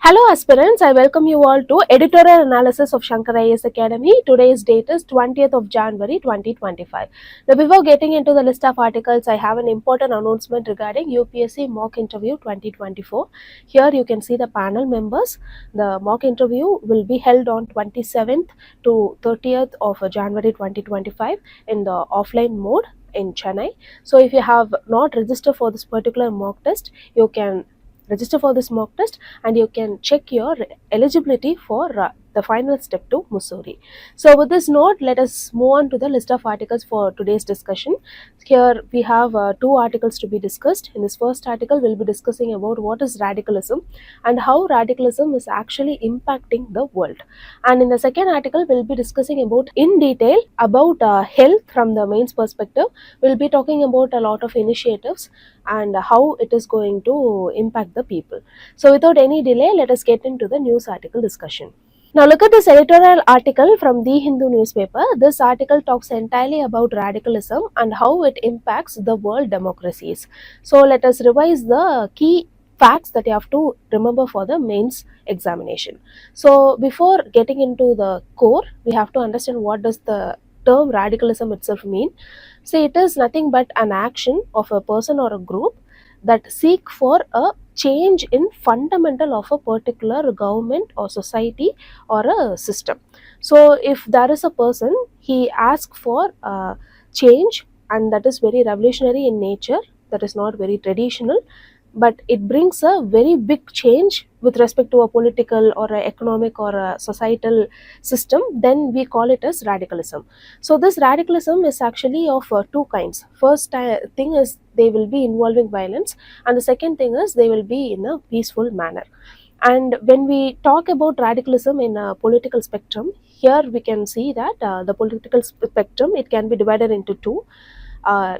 Hello aspirants, I welcome you all to Editorial Analysis of Shankar IAS Academy. Today's date is 20th of January 2025. Now before getting into the list of articles, I have an important announcement regarding UPSC mock interview 2024. Here you can see the panel members. The mock interview will be held on 27th to 30th of January 2025 in the offline mode in Chennai. So if you have not registered for this particular mock test, you can register for this mock test and you can check your eligibility for the final step to Mussoorie. So with this note, let us move on to the list of articles for today's discussion. Here we have two articles to be discussed. In this first article, we'll be discussing about what is radicalism and how radicalism is actually impacting the world. And in the second article, we'll be discussing about in detail about health from the mains perspective. We'll be talking about a lot of initiatives and how it is going to impact the people. So without any delay, let us get into the news article discussion. Now look at this editorial article from The Hindu newspaper. This article talks entirely about radicalism and how it impacts the world democracies. So let us revise the key facts that you have to remember for the mains examination. So before getting into the core, we have to understand what does the term radicalism itself mean. See, it is nothing but an action of a person or a group that seek for a change in fundamental of a particular government or society or a system. So if there is a person, he asks for a change, and that is very revolutionary in nature, that is not very traditional, but it brings a very big change with respect to a political or a economic or a societal system, then we call it as radicalism. So this radicalism is actually of two kinds. First thing is they will be involving violence, and the second thing is they will be in a peaceful manner. And when we talk about radicalism in a political spectrum, here we can see that the political spectrum, it can be divided into two,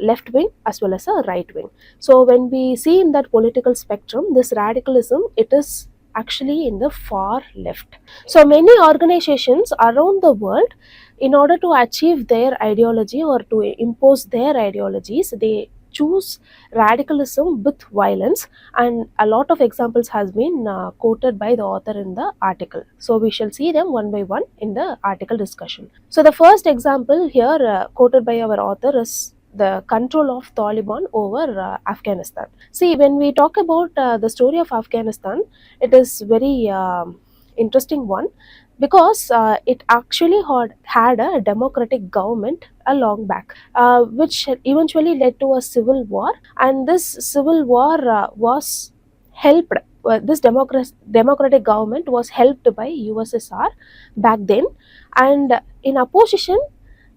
left wing as well as a right wing. So when we see in that political spectrum, this radicalism, it is actually in the far left. So many organizations around the world, in order to achieve their ideology or to impose their ideologies, they choose radicalism with violence, and a lot of examples has been quoted by the author in the article. So we shall see them one by one in the article discussion. So the first example here quoted by our author is the control of Taliban over Afghanistan. See, when we talk about the story of Afghanistan, it is very interesting one, because it actually had a democratic government a long back, which eventually led to a civil war, and this civil war was helped. This democratic government was helped by USSR back then, and in opposition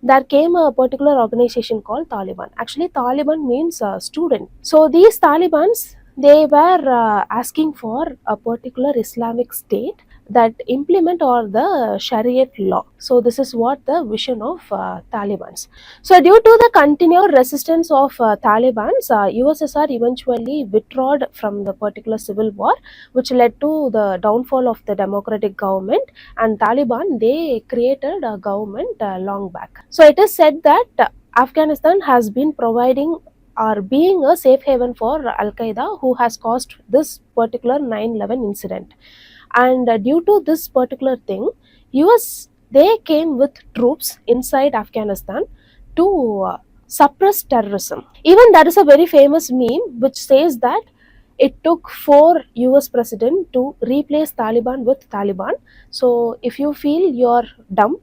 there came a particular organization called Taliban. Actually, Taliban means student. So these Talibans, they were asking for a particular Islamic state that implement all the Shariat law. So this is what the vision of Talibans. So due to the continued resistance of Talibans, USSR eventually withdrew from the particular civil war, which led to the downfall of the democratic government, and Taliban, they created a government long back. So it is said that Afghanistan has been providing or being a safe haven for Al-Qaeda, who has caused this particular 9/11 incident. And due to this particular thing, US, they came with troops inside Afghanistan to suppress terrorism. Even there is a very famous meme which says that it took 4 US presidents to replace Taliban with Taliban. So if you feel you're dumb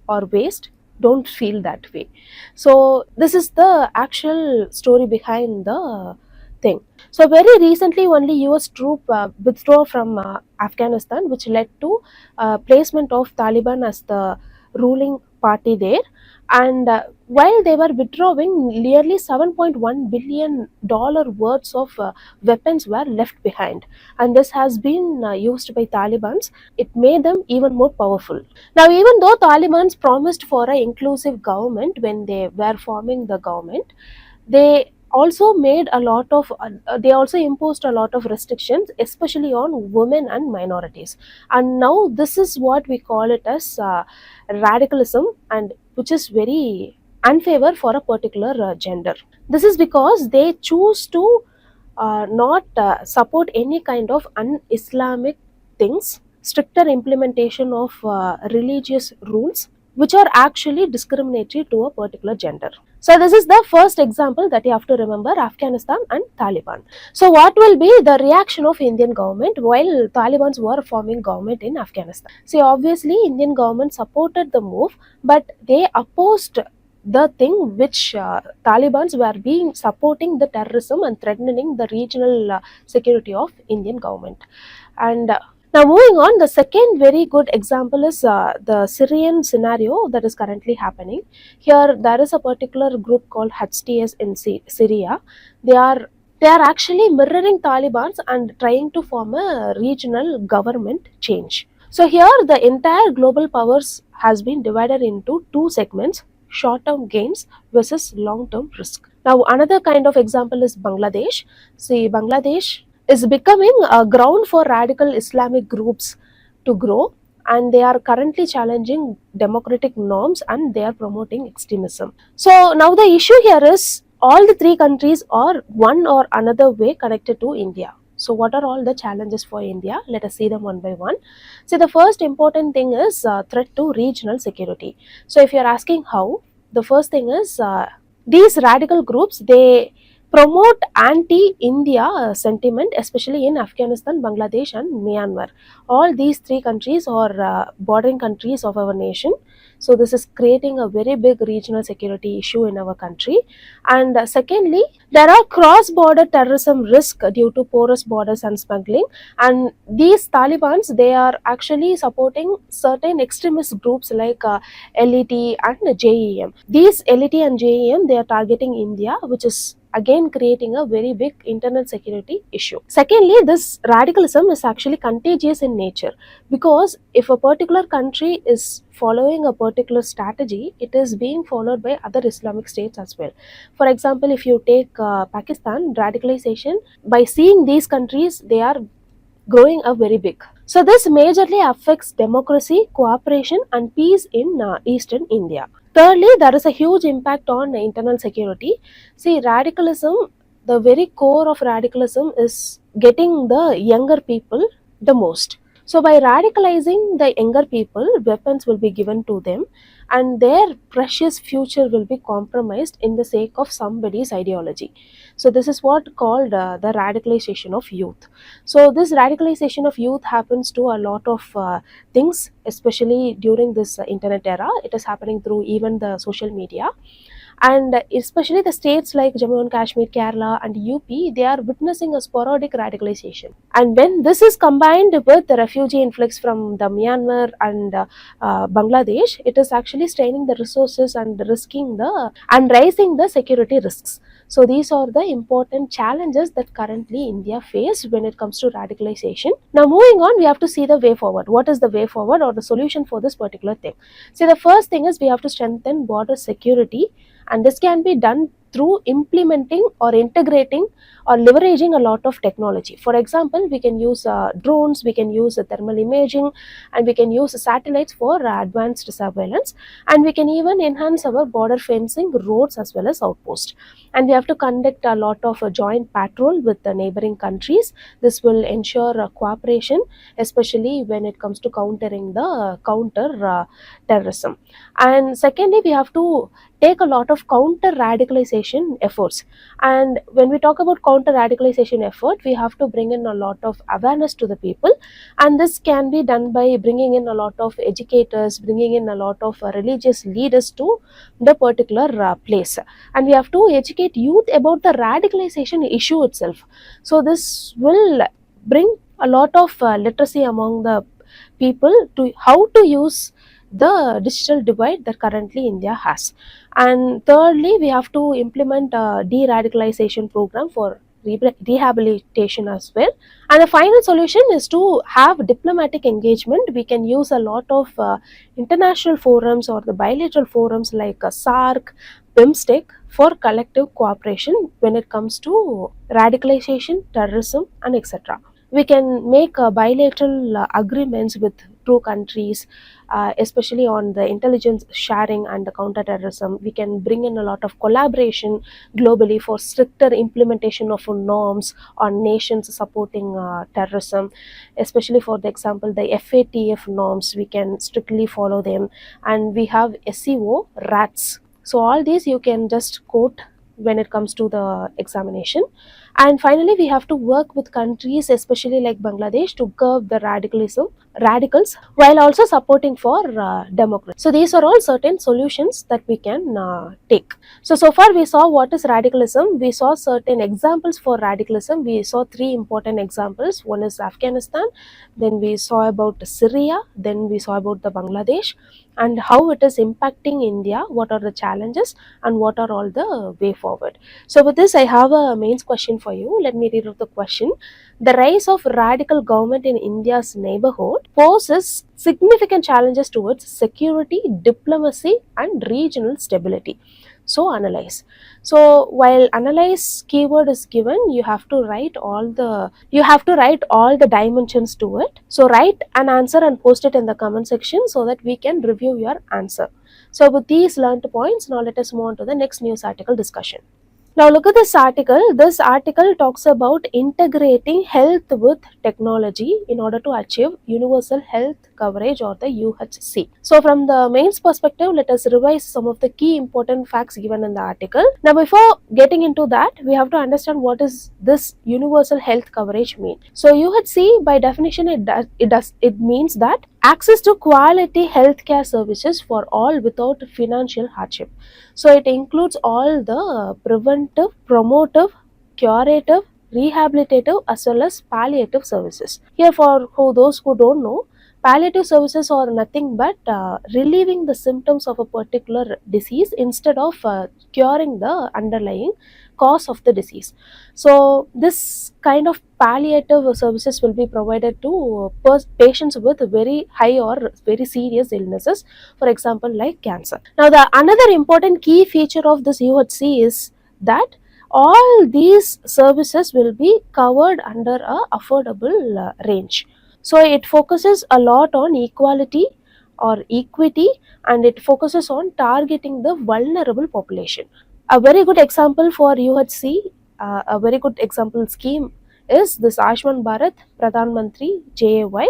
or waste, don't feel that way. So this is the actual story behind the thing. So very recently only US troop withdrew from Afghanistan, which led to placement of Taliban as the ruling party there. And while they were withdrawing, nearly $7.1 billion worth of weapons were left behind, and this has been used by Talibans. It made them even more powerful. Now, even though Talibans promised for an inclusive government when they were forming the government, they also made a lot of they also imposed a lot of restrictions, especially on women and minorities. And now this is what we call it as radicalism, and which is very unfavor for a particular gender. This is because they choose to not support any kind of un-Islamic things, stricter implementation of religious rules, which are actually discriminatory to a particular gender. So this is the first example that you have to remember, Afghanistan and Taliban. So what will be the reaction of Indian government while Talibans were forming government in Afghanistan? See, obviously Indian government supported the move, but they opposed the thing which Talibans were being supporting the terrorism and threatening the regional security of Indian government. And now moving on, the second very good example is the Syrian scenario that is currently happening. Here there is a particular group called HTS in Syria. They are actually mirroring Taliban's and trying to form a regional government change. So here the entire global powers has been divided into two segments: short-term gains versus long-term risk. Now another kind of example is Bangladesh. See, Bangladesh is becoming a ground for radical Islamic groups to grow, and they are currently challenging democratic norms and they are promoting extremism. So now the issue here is all the three countries are one or another way connected to India. So what are all the challenges for India? Let us see them one by one. So the first important thing is threat to regional security. So if you are asking how, the first thing is these radical groups, they promote anti-India sentiment, especially in Afghanistan, Bangladesh and Myanmar. All these three countries are bordering countries of our nation. So this is creating a very big regional security issue in our country. And secondly, there are cross-border terrorism risk due to porous borders and smuggling. And these Talibans, they are actually supporting certain extremist groups like LET and JEM. These LET and JEM, they are targeting India, which is again creating a very big internal security issue. Secondly, this radicalism is actually contagious in nature, because if a particular country is following a particular strategy, it is being followed by other Islamic states as well. For example, if you take Pakistan, radicalization, by seeing these countries, they are growing up very big. So this majorly affects democracy, cooperation and peace in eastern India. Thirdly, there is a huge impact on internal security. See, radicalism, the very core of radicalism is getting the younger people the most. So by radicalizing the younger people, weapons will be given to them and their precious future will be compromised in the sake of somebody's ideology. So this is what called the radicalization of youth. So this radicalization of youth happens to a lot of things, especially during this internet era. It is happening through even the social media. And especially the states like Jammu and Kashmir, Kerala and UP, they are witnessing a sporadic radicalization. And when this is combined with the refugee influx from the Myanmar and Bangladesh, it is actually straining the resources and raising the security risks. So these are the important challenges that currently India faces when it comes to radicalization. Now moving on, we have to see the way forward. What is the way forward or the solution for this particular thing? See, the first thing is we have to strengthen border security, and this can be done through implementing or integrating or leveraging a lot of technology. For example, we can use drones, we can use thermal imaging, and we can use satellites for advanced surveillance, and we can even enhance our border fencing, roads as well as outposts. And we have to conduct a lot of joint patrol with the neighboring countries. This will ensure cooperation, especially when it comes to countering the counter-terrorism. And secondly, we have to take a lot of counter-radicalization efforts. And when we talk about counter-radicalization effort, we have to bring in a lot of awareness to the people. And this can be done by bringing in a lot of educators, bringing in a lot of religious leaders to the particular place. And we have to educate youth about the radicalization issue itself. So this will bring a lot of literacy among the people to how to use the digital divide that currently India has. And thirdly, we have to implement a de-radicalization program for rehabilitation as well. And the final solution is to have diplomatic engagement. We can use a lot of international forums or the bilateral forums like SAARC, BIMSTEC for collective cooperation when it comes to radicalization, terrorism and etc. We can make bilateral agreements with two countries, especially on the intelligence sharing and the counter-terrorism. We can bring in a lot of collaboration globally for stricter implementation of norms on nations supporting terrorism, especially for the example the FATF norms. We can strictly follow them, and we have SEO RATs. So all these you can just quote when it comes to the examination. And finally, we have to work with countries, especially like Bangladesh, to curb the radicals, while also supporting for democracy. So these are all certain solutions that we can take. So far we saw what is radicalism. We saw certain examples for radicalism. We saw three important examples. One is Afghanistan, then we saw about Syria, then we saw about the Bangladesh, and how it is impacting India, what are the challenges, and what are all the way forward. So with this, I have a mains question for you. Let me read out the question. The rise of radical government in India's neighborhood poses significant challenges towards security, diplomacy, and regional stability. So analyze. So while analyze keyword is given, you have to write all the dimensions to it. So write an answer and post it in the comment section so that we can review your answer. So with these learned points, now let us move on to the next news article discussion. Now look at this article. This article talks about integrating health with technology in order to achieve universal health coverage, or the UHC. So from the mains perspective, let us revise some of the key important facts given in the article. Now before getting into that, we have to understand what is this universal health coverage mean. So UHC by definition it means that access to quality healthcare services for all without financial hardship. So it includes all the preventive, promotive, curative, rehabilitative as well as palliative services. Here for those who don't know, palliative services are nothing but relieving the symptoms of a particular disease instead of curing the underlying cause of the disease. So this kind of palliative services will be provided to patients with very high or very serious illnesses, for example like cancer. Now the another important key feature of this UHC is that all these services will be covered under a affordable range. So it focuses a lot on equality or equity, and it focuses on targeting the vulnerable population. A very good example for UHC, a very good example scheme is this Ayushman Bharat Pradhan Mantri JAY.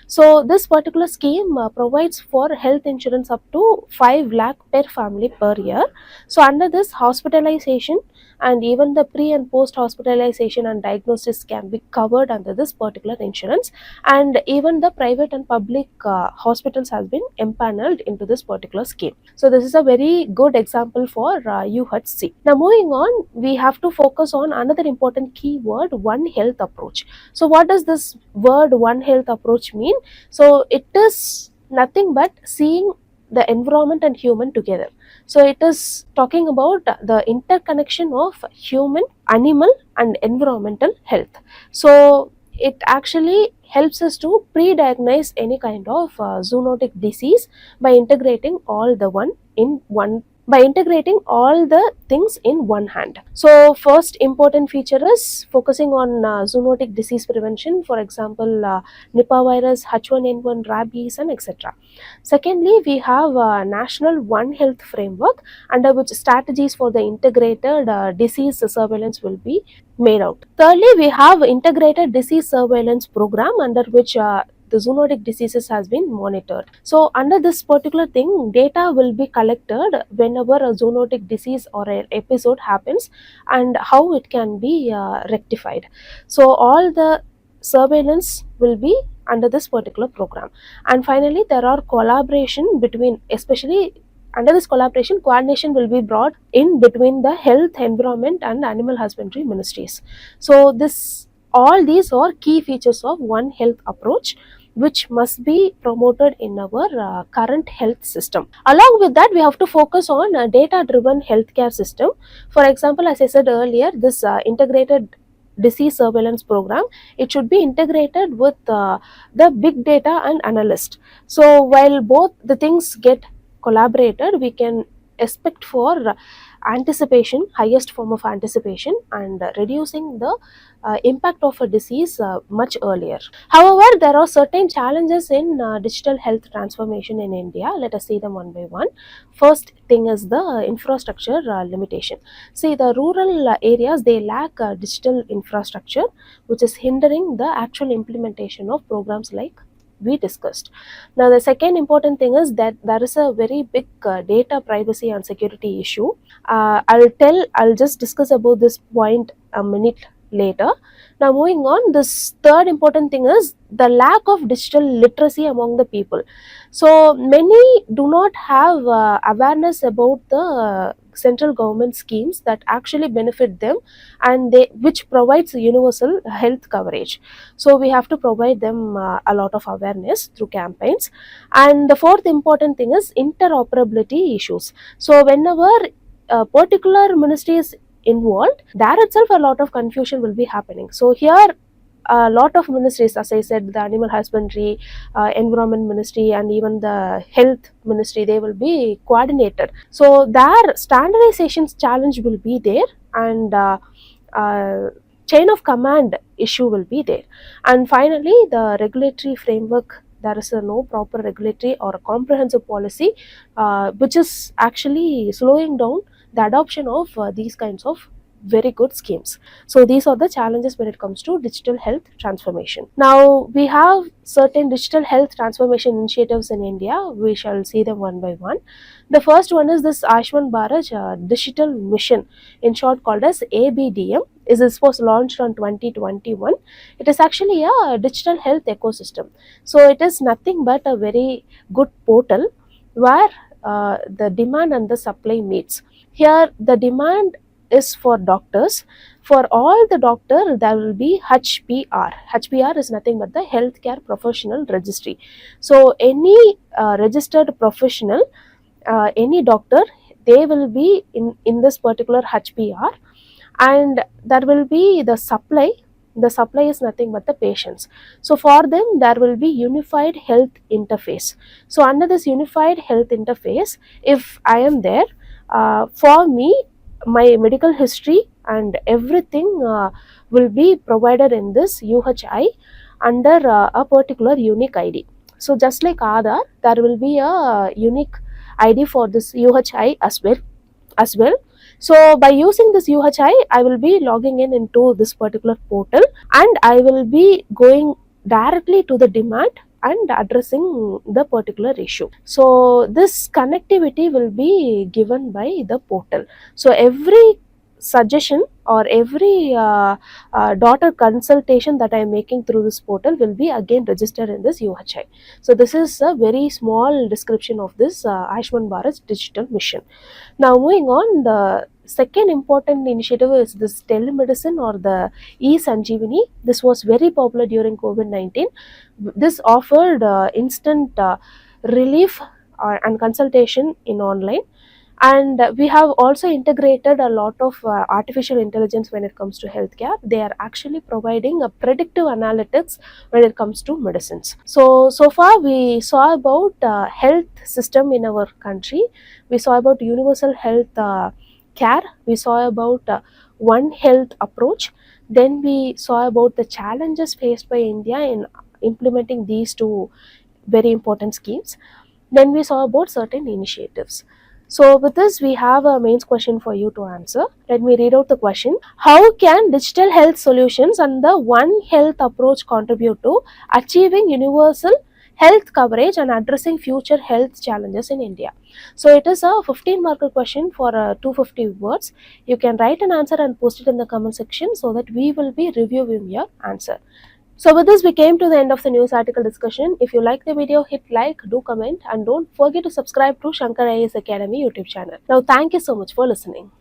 So this particular scheme provides for health insurance up to 5 lakh per family per year. So under this, hospitalization and even the pre and post hospitalization and diagnosis can be covered under this particular insurance, and even the private and public hospitals has been empaneled into this particular scheme. So this is a very good example for UHC. Now moving on, we have to focus on another important keyword, One Health approach. So what does this word One Health approach mean? So it is nothing but seeing the environment and human together. So it is talking about the interconnection of human, animal and environmental health. So it actually helps us to pre-diagnose any kind of zoonotic disease by integrating all the things in one hand. So first important feature is focusing on zoonotic disease prevention, for example Nipah virus, H1N1, rabies and etc. Secondly, we have a national One Health framework under which strategies for the integrated disease surveillance will be made out. Thirdly, we have integrated disease surveillance program under which the zoonotic diseases has been monitored. So under this particular thing, data will be collected whenever a zoonotic disease or an episode happens and how it can be rectified. So all the surveillance will be under this particular program. And finally, there are collaboration between, especially under this collaboration, coordination will be brought in between the health, environment and animal husbandry ministries. So all these are key features of One Health approach, which must be promoted in our current health system. Along with that, we have to focus on a data-driven healthcare system. For example, as I said earlier, this integrated disease surveillance program, it should be integrated with the big data and analyst. So while both the things get collaborated, we can expect for anticipation, highest form of anticipation, and reducing the impact of a disease much earlier. However, there are certain challenges in digital health transformation in India. Let us see them one by one. First thing is the infrastructure limitation. See, the rural areas, they lack digital infrastructure, which is hindering the actual implementation of programs like we discussed. Now, the second important thing is that there is a very big data privacy and security issue. I'll just discuss about this point a minute later. Now, moving on, this third important thing is the lack of digital literacy among the people. So many do not have awareness about the central government schemes that actually benefit them, and which provides universal health coverage. So we have to provide them a lot of awareness through campaigns. And the fourth important thing is interoperability issues. So whenever a particular ministry is involved, there itself a lot of confusion will be happening. So here a lot of ministries, as I said, the animal husbandry, environment ministry, and even the health ministry, they will be coordinated. So their standardizations challenge will be there, and chain of command issue will be there. And finally, the regulatory framework, there is no proper regulatory or a comprehensive policy which is actually slowing down the adoption of these kinds of very good schemes. So these are the challenges when it comes to digital health transformation. Now, we have certain digital health transformation initiatives in India. We shall see them one by one. The first one is this Ayushman Bharat digital mission, in short called as ABDM. This was launched on 2021. It is actually a digital health ecosystem. So it is nothing but a very good portal where the demand and the supply meets. Here the demand is for doctors. For all the doctor, there will be HPR. HPR is nothing but the healthcare professional registry. So any registered professional, any doctor, they will be in this particular HPR, and there will be the supply. The supply is nothing but the patients. So for them, there will be unified health interface. So under this unified health interface, if I am there, for me, my medical history and everything will be provided in this UHI under a particular unique ID. So just like Aadhaar, there will be a unique ID for this UHI as well. So by using this UHI, I will be logging in into this particular portal, and I will be going directly to the demand and addressing the particular issue. So this connectivity will be given by the portal. So every suggestion or every daughter consultation that I am making through this portal will be again registered in this UHI. So this is a very small description of this Ayushman Bharat digital mission. Now moving on, the second important initiative is this telemedicine or the e-Sanjeevani. This was very popular during COVID-19. This offered instant relief and consultation in online. And we have also integrated a lot of artificial intelligence when it comes to healthcare. They are actually providing a predictive analytics when it comes to medicines. So far we saw about health system in our country. We saw about universal health care. We saw about one health approach. Then we saw about the challenges faced by India in implementing these two very important schemes. Then we saw about certain initiatives. So with this, we have a mains question for you to answer. Let me read out the question. How can digital health solutions and the One Health approach contribute to achieving universal health coverage and addressing future health challenges in India? So it is a 15-marker question for 250 words. You can write an answer and post it in the comment section so that we will be reviewing your answer. So with this, we came to the end of the news article discussion. If you like the video, hit like, do comment, and don't forget to subscribe to Shankar IAS Academy YouTube channel. Now, thank you so much for listening.